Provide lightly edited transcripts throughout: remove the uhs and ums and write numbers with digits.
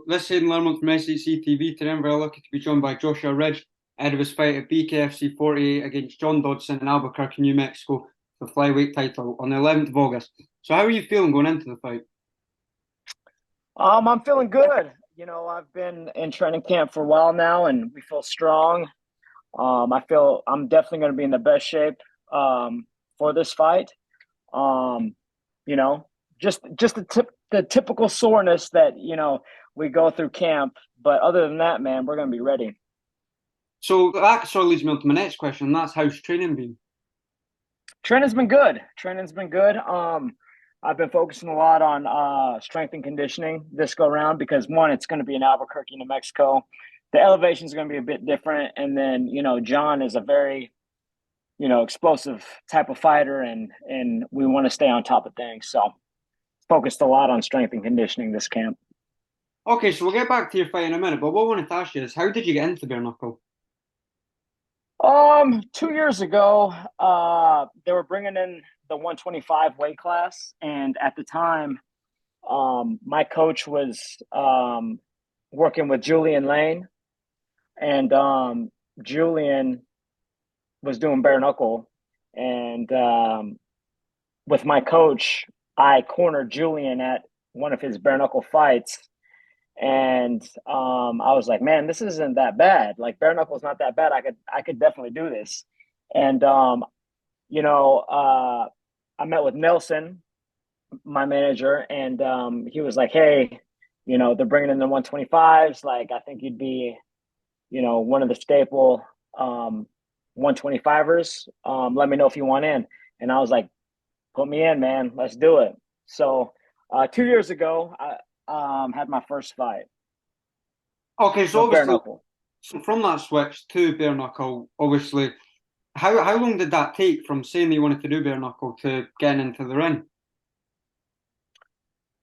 this is Hayden Lerman from SEC TV. Today I'm very lucky to be joined by Joshua Ridge ahead of his fight at Bkfc 48 against John Dodson in Albuquerque, New Mexico for the flyweight title on the 11th of August. So how are you feeling going into the fight? I'm feeling good. I've been in training camp for a while now, and we feel strong. I feel I'm definitely going to be in the best shape for this fight. Um, you know, just the typical soreness that we go through camp. But other than that, man, we're going to be ready. So that sort of leads me on to my next question, and that's how's training been? Training's been good. Training's been good. I've been focusing a lot on strength and conditioning this go around because one, it's going to be in Albuquerque, New Mexico. The elevation is going to be a bit different, and then John is a very explosive type of fighter, and we want to stay on top of things. So focused a lot on strength and conditioning this camp. Okay, so we'll get back to your fight in a minute, but what I wanted to ask you is how did you get into bare knuckle? 2 years ago, they were bringing in the 125 weight class, and at the time, my coach was working with Julian Lane, and Julian was doing bare knuckle, and with my coach, I cornered Julian at one of his bare knuckle fights, and I was like, man, this isn't that bad. Like bare knuckle is not that bad. I could definitely do this, and you know, uh, I met with Nelson, my manager, and he was like, hey, they're bringing in the 125s. Like, I think you'd be, one of the staple 125ers. Let me know if you want in. And I was like, put me in, man. Let's do it. So 2 years ago, I had my first fight Okay, so with bare obviously knuckle. so from that switch to bare knuckle, obviously, how long did that take from saying that you wanted to do bare knuckle to getting into the ring?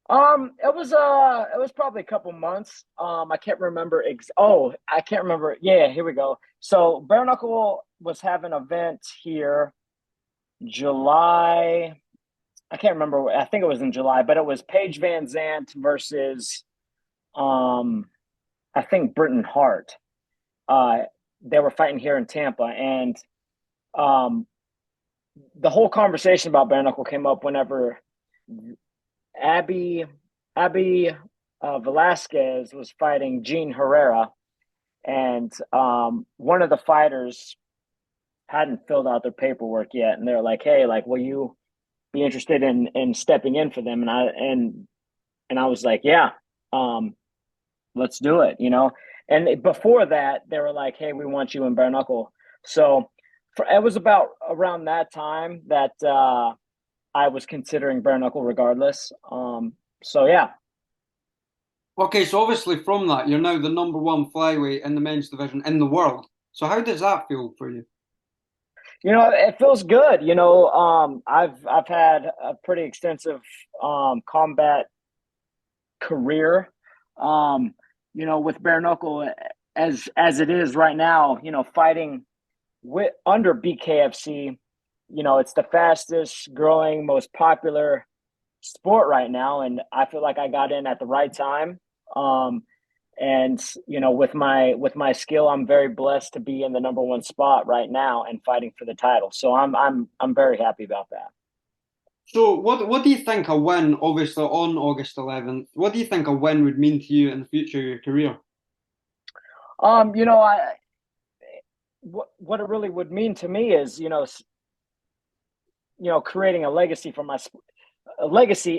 It was probably a couple months. I can't remember I can't remember. Yeah, here we go. So bare knuckle was having an event here July. I can't remember. I think it was in July, but it was Paige Van Zant versus um I think Britton Hart. Uh they were fighting here in Tampa, and um the whole conversation about bare knuckle came up whenever Abby Abby Velasquez was fighting Jean Herrera, and one of the fighters hadn't filled out their paperwork yet, and they're like, "Hey, like, will you be interested in stepping in for them?" And I was like, "Yeah, um, let's do it," And before that, they were like, "Hey, we want you in bare knuckle." So it was about around that time that I was considering bare knuckle regardless. So yeah, Okay, so obviously from that, you're now the number one flyweight in the men's division in the world. So how does that feel for you? it feels good. I've had a pretty extensive combat career. With bare knuckle as it is right now, fighting under BKFC, it's the fastest growing, most popular sport right now, and I feel like I got in at the right time. Um, and with my skill, I'm very blessed to be in the number one spot right now and fighting for the title. So I'm very happy about that. So what do you think a win, obviously on August 11th, what do you think a win would mean to you in the future of your career? I what it really would mean to me is creating a legacy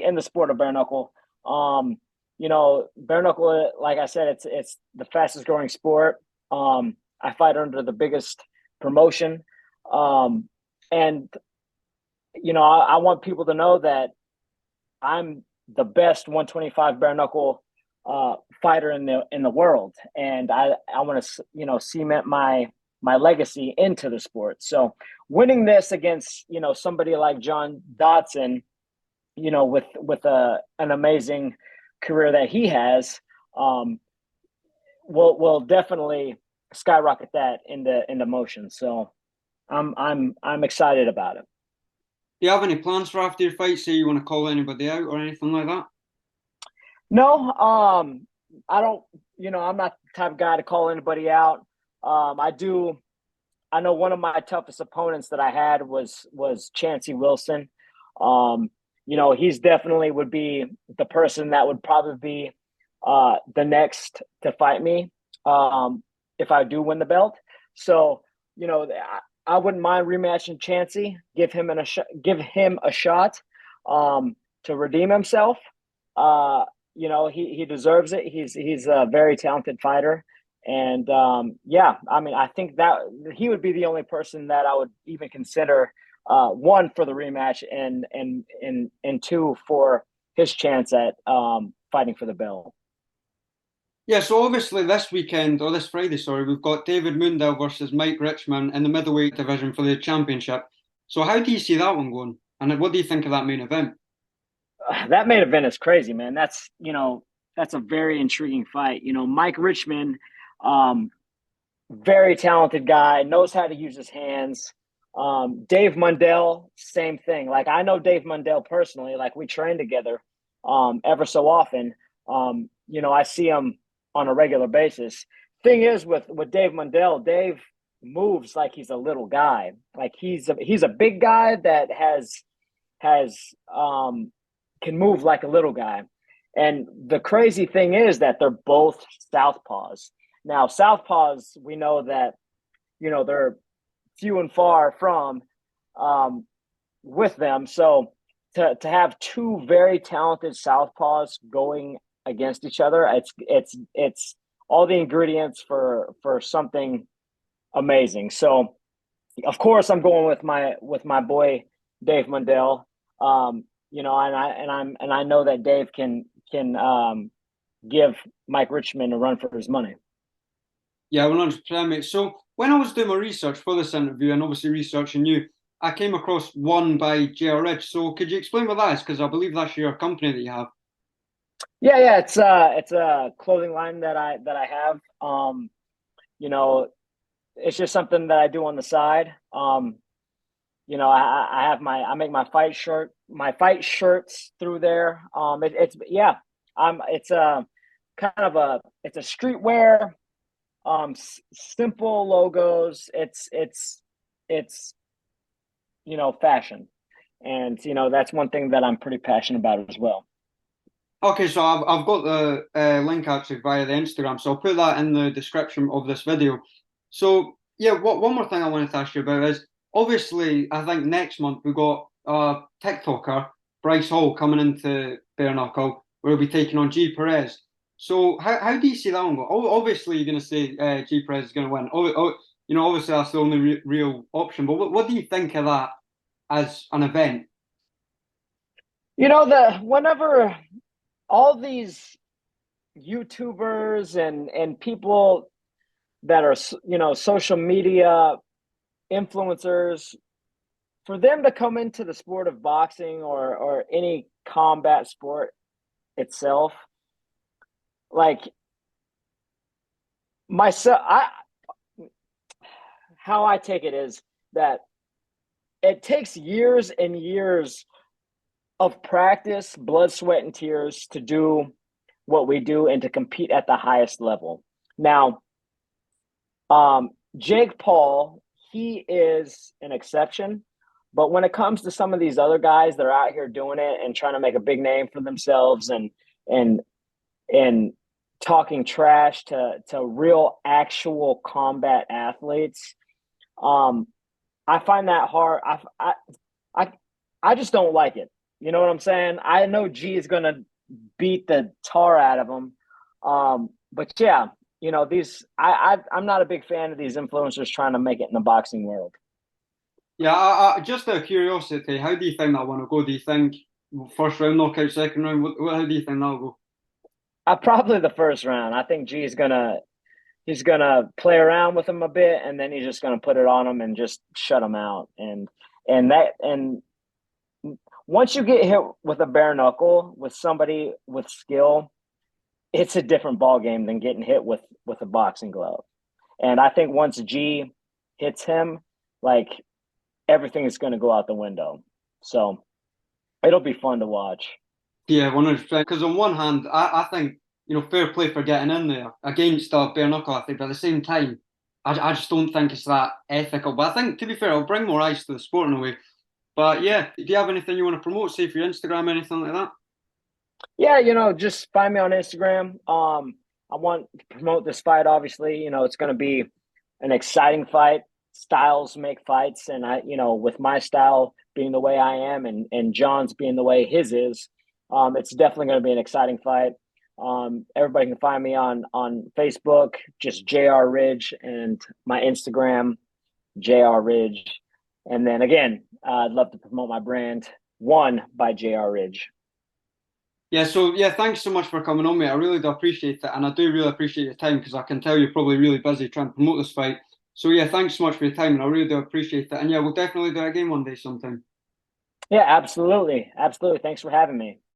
in the sport of bare knuckle. Bare knuckle, like I said, it's the fastest growing sport. I fight under the biggest promotion, and I want people to know that I'm the best 125 bare knuckle fighter in the world, and I want to cement my legacy into the sport. So winning this against somebody like John Dodson, with an amazing career that he has, um, will definitely skyrocket that into motion. So I'm excited about it. Do you have any plans for after your fight? Say you want to call anybody out or anything like that? No, I'm not the type of guy to call anybody out. I know one of my toughest opponents that I had was Chancey Wilson. He's definitely would be the person that would probably be the next to fight me if I do win the belt. So, I wouldn't mind rematching Chancey, give him a shot to redeem himself. He deserves it. He's a very talented fighter. And I think that he would be the only person that I would even consider one for the rematch and two for his chance at fighting for the belt. Yeah, so obviously this weekend, or this Friday, sorry, we've got David Moondale versus Mike Richman in the middleweight division for the championship. So how do you see that one going? And what do you think of that main event? That main event is crazy, man. That's a very intriguing fight. Mike Richman, um, very talented guy, knows how to use his hands. Dave Mundell, same thing. Like I know Dave Mundell personally. Like we train together ever so often. I see him on a regular basis. Thing is with Dave Mundell, Dave moves like he's a little guy. Like he's a big guy that has can move like a little guy. And the crazy thing is that they're both southpaws. Now, southpaws, we know that they're few and far from um, with them. So to have two very talented southpaws going against each other, it's all the ingredients for something amazing. So of course I'm going with my boy Dave Mundell. And I know that Dave can give Mike Richmond a run for his money. Yeah, 100%, mate. So when I was doing my research for this interview and obviously researching you, I came across one by JR Ridge. So could you explain what that is? Because I believe that's your company that you have. Yeah, it's a clothing line that I have. You know, it's just something that I do on the side. I have I make my fight shirts through there. It's yeah, it's a kind of it's a streetwear, simple logos. It's fashion, and that's one thing that I'm pretty passionate about as well. Okay, so I've got the link actually via the Instagram, so I'll put that in the description of this video. So yeah, one more thing I wanted to ask you about is obviously I think next month we got TikToker Bryce Hall coming into bare knuckle, where he'll be taking on G Perez. So how do you see that one go? Obviously you're going to say G Perez is going to win. Obviously that's the only real option. But what do you think of that as an event? The whenever all these YouTubers and people that are social media influencers, for them to come into the sport of boxing or any combat sport itself, like myself, I how I take it is that it takes years and years of practice, blood, sweat, and tears to do what we do and to compete at the highest level. Now, Jake Paul, he is an exception. But when it comes to some of these other guys that are out here doing it and trying to make a big name for themselves and and talking trash to real actual combat athletes, I find that hard. I I just don't like it. You know what I'm saying? I know G is gonna beat the tar out of him. But yeah, these I'm not a big fan of these influencers trying to make it in the boxing world. Yeah, just out of curiosity, how do you think that one will go? Do you think first round knockout, second round? How do you think that'll go? Probably the first round. I think G is gonna play around with him a bit, and then he's just gonna put it on him and just shut him out. And once you get hit with a bare knuckle with somebody with skill, it's a different ball game than getting hit with a boxing glove. And I think once G hits him, like everything is going to go out the window. So it'll be fun to watch. Yeah, 100%. Because on one hand, I think fair play for getting in there against a bare knuckle athlete, but at the same time, I just don't think it's that ethical. But I think, to be fair, it'll bring more eyes to the sport in a way. But yeah, do you have anything you want to promote, say for your Instagram, anything like that? Yeah, just find me on Instagram. I want to promote this fight. Obviously, it's going to be an exciting fight. Styles make fights, and with my style being the way I am, and John's being the way his is, it's definitely going to be an exciting fight. Everybody can find me on Facebook, just JR Ridge, and my Instagram, JR Ridge. And then again, I'd love to promote my brand, One by JR Ridge. Yeah, so yeah, thanks so much for coming on, mate. I really do appreciate it, and I do really appreciate your time because I can tell you're probably really busy trying to promote this fight. So yeah, thanks so much for your time, and I really do appreciate it. And yeah, we'll definitely do it again one day sometime. Yeah, absolutely. Absolutely. Thanks for having me.